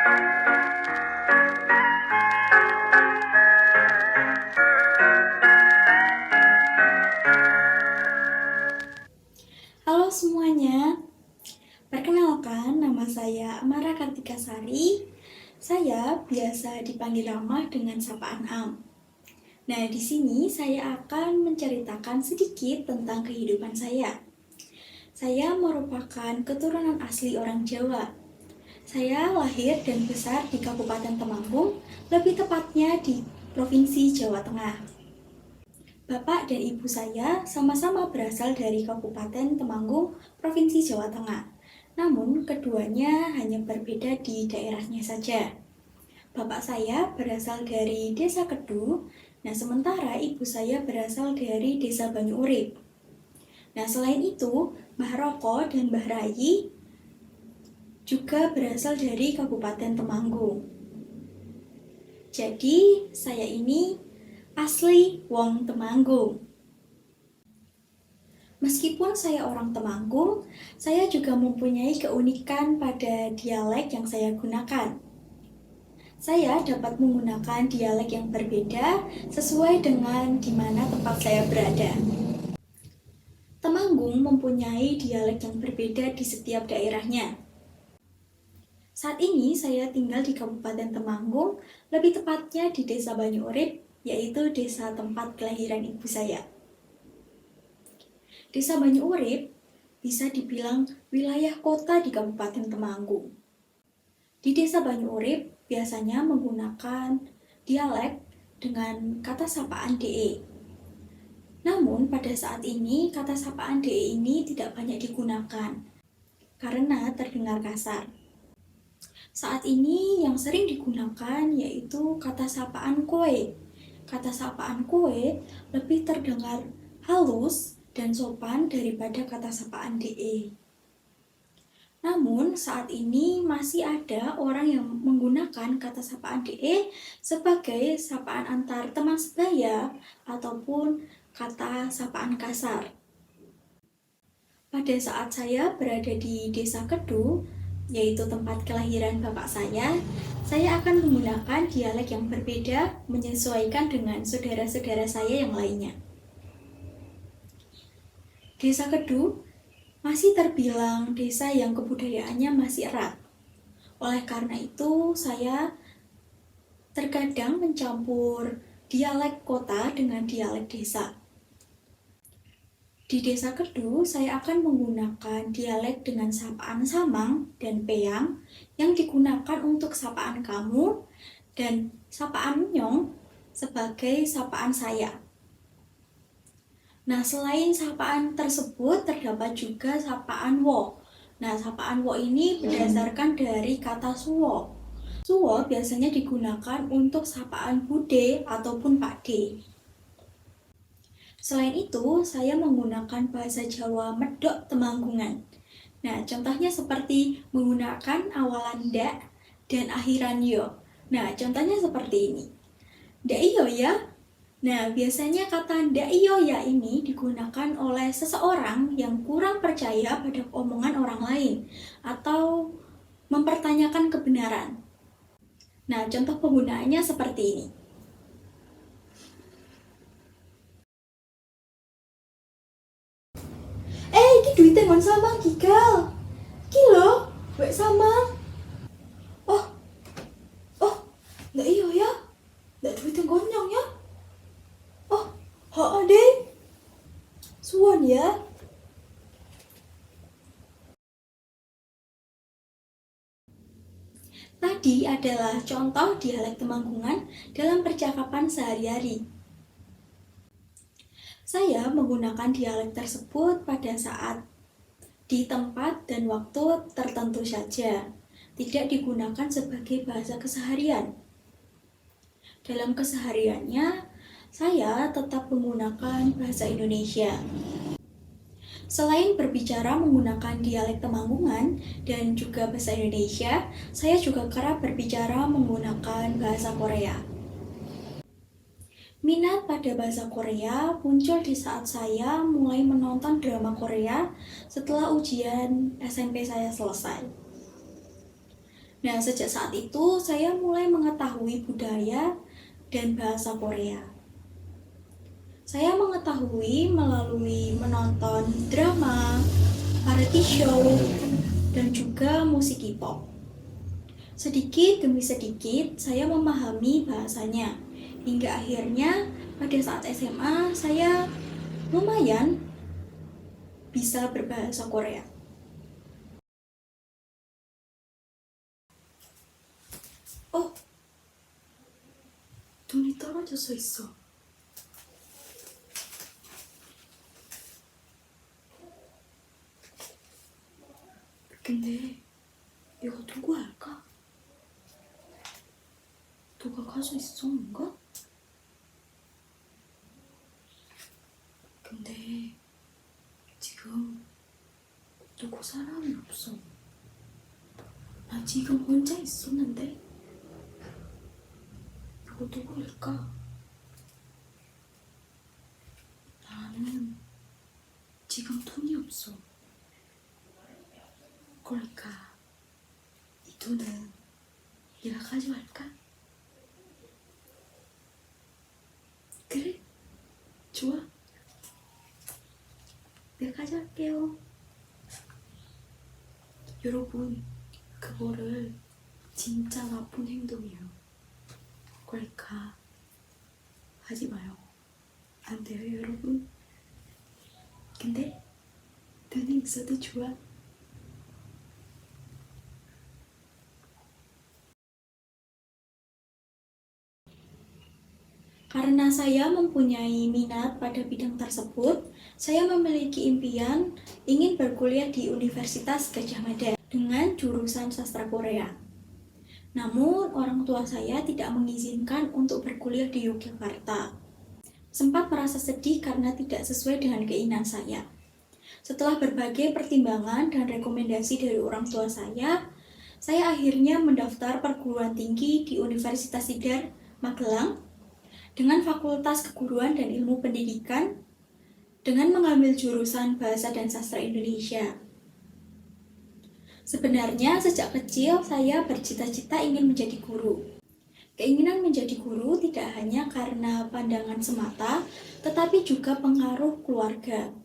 Halo semuanya, perkenalkan nama saya Amara Kartikasari. Saya biasa dipanggil Rama dengan sapaan Am. Nah, di sini saya akan menceritakan sedikit tentang kehidupan saya. Saya merupakan keturunan asli orang Jawa. Saya lahir dan besar di Kabupaten Temanggung, lebih tepatnya di Provinsi Jawa Tengah. Bapak dan ibu saya sama-sama berasal dari Kabupaten Temanggung, Provinsi Jawa Tengah. Namun, keduanya hanya berbeda di daerahnya saja. Bapak saya berasal dari Desa Kedu, nah sementara ibu saya berasal dari Desa Banyu Urip. Nah, selain itu, Mbah Roko dan Mbah Rayi juga berasal dari Kabupaten Temanggung. Jadi, saya ini asli wong Temanggung. Meskipun saya orang Temanggung, saya juga mempunyai keunikan pada dialek yang saya gunakan. Saya dapat menggunakan dialek yang berbeda sesuai dengan di mana tempat saya berada. Temanggung mempunyai dialek yang berbeda di setiap daerahnya. Saat ini saya tinggal di Kabupaten Temanggung, lebih tepatnya di Desa Banyu Urip, yaitu desa tempat kelahiran ibu saya. Desa Banyu Urip bisa dibilang wilayah kota di Kabupaten Temanggung. Di Desa Banyu Urip biasanya menggunakan dialek dengan kata sapaan DE. Namun pada saat ini kata sapaan DE ini tidak banyak digunakan karena terdengar kasar. Saat ini yang sering digunakan yaitu kata sapaan koe. Kata sapaan koe lebih terdengar halus dan sopan daripada kata sapaan DE. Namun saat ini masih ada orang yang menggunakan kata sapaan DE sebagai sapaan antar teman sebaya ataupun kata sapaan kasar. Pada saat saya berada di Desa Kedu, yaitu tempat kelahiran bapak saya akan menggunakan dialek yang berbeda menyesuaikan dengan saudara-saudara saya yang lainnya. Desa Kedu masih terbilang desa yang kebudayaannya masih erat. Oleh karena itu, saya terkadang mencampur dialek kota dengan dialek desa. Di Desa Kedu, saya akan menggunakan dialek dengan sapaan Samang dan Peyang yang digunakan untuk sapaan kamu dan sapaan Nyong sebagai sapaan saya. Nah, selain sapaan tersebut terdapat juga sapaan wo. Nah, sapaan wo ini berdasarkan dari kata suwo. Suwo biasanya digunakan untuk sapaan bude ataupun pakde. Selain itu, saya menggunakan bahasa Jawa Medok Temanggungan. Nah, contohnya seperti menggunakan awalan da dan akhiran yo. Nah, contohnya seperti ini. Da iyo ya. Nah, biasanya kata ndak iyo ya ini digunakan oleh seseorang yang kurang percaya pada omongan orang lain atau mempertanyakan kebenaran. Nah, contoh penggunaannya seperti ini. Iki duitnya ngon sama gigal. Kilo, wek sama. Oh, ndak iyo ya. Ndak duitnya gonyong ya. Deh, suwon ya. Tadi adalah contoh dialek Temanggungan dalam percakapan sehari-hari. Saya menggunakan dialek tersebut pada saat di tempat dan waktu tertentu saja, tidak digunakan sebagai bahasa keseharian. Dalam kesehariannya, saya tetap menggunakan bahasa Indonesia. Selain berbicara menggunakan dialek Temanggungan dan juga bahasa Indonesia, saya juga kerap berbicara menggunakan bahasa Korea. Minat pada bahasa Korea muncul di saat saya mulai menonton drama Korea setelah ujian SMP saya selesai. Nah, sejak saat itu saya mulai mengetahui budaya dan bahasa Korea. Saya mengetahui melalui menonton drama, variety show, dan juga musik K-pop. Sedikit demi sedikit saya memahami bahasanya, hingga akhirnya pada saat SMA saya lumayan bisa berbahasa Korea. 눈이 떨어져서 있어. 근데 이거 누구 할까? 누가 가져 있어, 뭔가? 근데 지금 누구 사람이 없어. 나 지금 혼자 있었는데 이거 누구일까? 나는 지금 돈이 없어. 그러니까 이 돈은 내가 가져갈까? 그래? 좋아. 내가 가져갈게요. 여러분, 그거를 진짜 나쁜 행동이에요. 그러니까 하지 마요. 안 돼요, 여러분. 근데 돈이 있어도 좋아. Karena saya mempunyai minat pada bidang tersebut, saya memiliki impian ingin berkuliah di Universitas Gadjah Mada dengan jurusan sastra Korea. Namun, orang tua saya tidak mengizinkan untuk berkuliah di Yogyakarta. Sempat merasa sedih karena tidak sesuai dengan keinginan saya. Setelah berbagai pertimbangan dan rekomendasi dari orang tua saya akhirnya mendaftar perguruan tinggi di Universitas Sidar Magelang dengan Fakultas Keguruan dan Ilmu Pendidikan dengan mengambil jurusan Bahasa dan Sastra Indonesia. Sebenarnya sejak kecil saya bercita-cita ingin menjadi guru. Keinginan menjadi guru tidak hanya karena pandangan semata, tetapi juga pengaruh keluarga.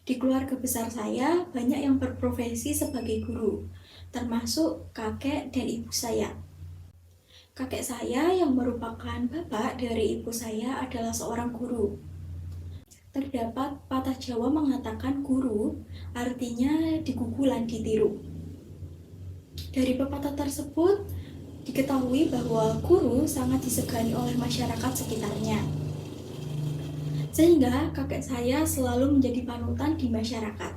Di keluarga besar saya banyak yang berprofesi sebagai guru, termasuk kakek dan ibu saya. Kakek saya yang merupakan bapak dari ibu saya adalah seorang guru. Terdapat patah Jawa mengatakan guru artinya digugulan ditiru. Dari pepatah tersebut diketahui bahwa guru sangat disegani oleh masyarakat sekitarnya. Sehingga kakek saya selalu menjadi panutan di masyarakat.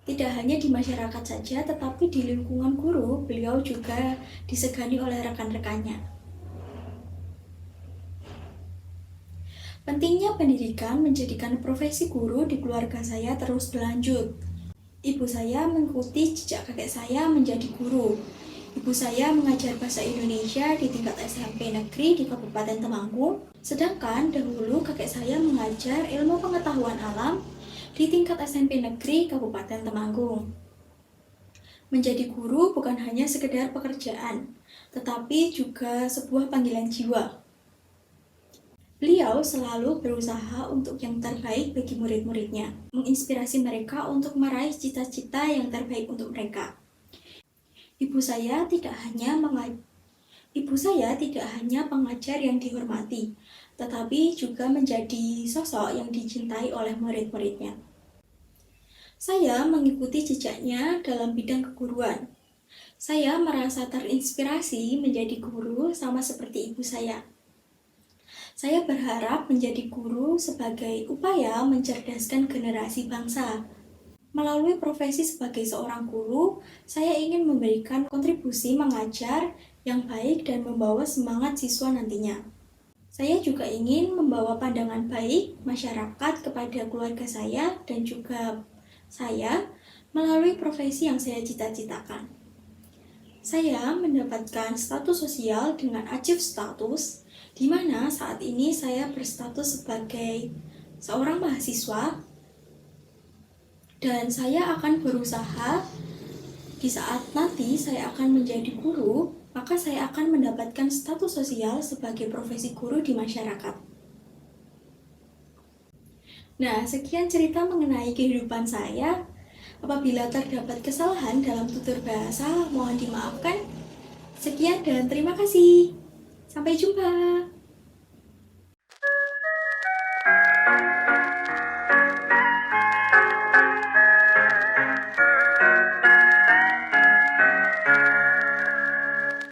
Tidak hanya di masyarakat saja, tetapi di lingkungan guru, beliau juga disegani oleh rekan-rekannya. Pentingnya pendidikan menjadikan profesi guru di keluarga saya terus berlanjut. Ibu saya mengikuti jejak kakek saya menjadi guru. Ibu saya mengajar bahasa Indonesia di tingkat SMP negeri di Kabupaten Temanggung, sedangkan dahulu kakek saya mengajar ilmu pengetahuan alam di tingkat SMP negeri Kabupaten Temanggung. Menjadi guru bukan hanya sekedar pekerjaan, tetapi juga sebuah panggilan jiwa. Beliau selalu berusaha untuk yang terbaik bagi murid-muridnya, menginspirasi mereka untuk meraih cita-cita yang terbaik untuk mereka. Ibu saya tidak hanya pengajar yang dihormati, tetapi juga menjadi sosok yang dicintai oleh murid-muridnya. Saya mengikuti jejaknya dalam bidang keguruan. Saya merasa terinspirasi menjadi guru sama seperti ibu saya. Saya berharap menjadi guru sebagai upaya mencerdaskan generasi bangsa. Melalui profesi sebagai seorang guru, saya ingin memberikan kontribusi mengajar yang baik dan membawa semangat siswa nantinya. Saya juga ingin membawa pandangan baik masyarakat kepada keluarga saya dan juga saya melalui profesi yang saya cita-citakan. Saya mendapatkan status sosial dengan achieve status, di mana saat ini saya berstatus sebagai seorang mahasiswa dan saya akan berusaha Di saat nanti saya akan menjadi guru, maka saya akan mendapatkan status sosial sebagai profesi guru di masyarakat. Nah, sekian cerita mengenai kehidupan saya. Apabila terdapat kesalahan dalam tutur bahasa, mohon dimaafkan. Sekian dan terima kasih. Sampai jumpa.